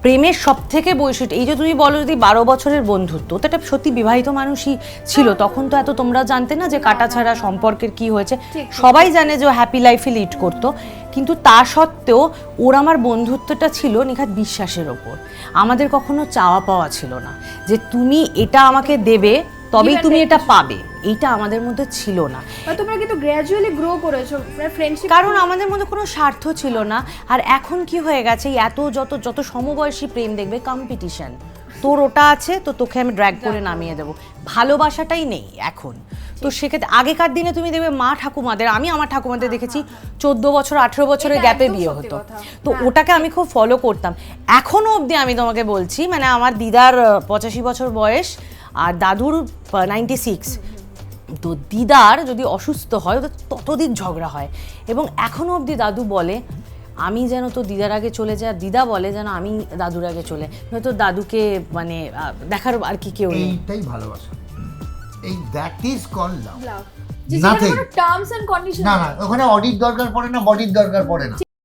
প্রেমের সব থেকে বৈশিষ্ট্য এই যে তুমি বলো যদি 12 বছরের বন্ধুত্ব, তো এটা সত্যি বিবাহিত মানুষই ছিল, তখন তো এত তোমরা জানতে না যে কাটা ছাড়া সম্পর্কের কি হয়েছে, সবাই জানে যে ও হ্যাপি লাইফে লিড করতো, কিন্তু তা সত্ত্বেও ওর আমার বন্ধুত্বটা ছিল নিখাত বিশ্বাসের ওপর। আমাদের কখনো চাওয়া পাওয়া ছিল না যে তুমি এটা আমাকে দেবে তবেই তুমি এটা পাবে, এইটা আমাদের মধ্যে ছিল না। তোমরা কিন্তু গ্র্যাজুয়ালি গ্রো করেছো ফ্রেন্ডশিপ, কারণ আমাদের মধ্যে কোনো স্বার্থ ছিল না। আর এখন কি হয়ে গেছে, এত যত সমবয়সী প্রেম দেখবে কম্পিটিশন, তোর ওটা আছে তো তোকে আমি ড্র্যাগ করে নামিয়ে দেবো, ভালোবাসাটাই নেই এখন। তো সেক্ষেত্রে আগেকার দিনে তুমি দেখবে মা ঠাকুমাদের, আমি আমার ঠাকুমাদের দেখেছি 14 বছর 18 বছরের গ্যাপে বিয়ে হতো, তো ওটাকে আমি খুব ফলো করতাম। এখনো অবধি আমি তোমাকে বলছি, মানে আমার দিদার 85 বছর বয়স আর দাদুর 96, তো দিদার যদি অসুস্থ হয় তো ততদিন ঝগড়া হয়, এবং এখনো অবধি দাদু বলে আমি যেন তো দিদার আগে চলে যাই, দিদা বলে যেন আমি দাদুর আগে চলে, নয়তো দাদুকে মানে দেখার আর কি কেউ নেই। এইটাই ভালোবাসা, এই দ্যাট ইজ কল লাভ। লাভ, যে কোনো টার্মস এন্ড কন্ডিশন না ওখানে অডিট দরকার পড়ে না, বডির দরকার পড়ে না।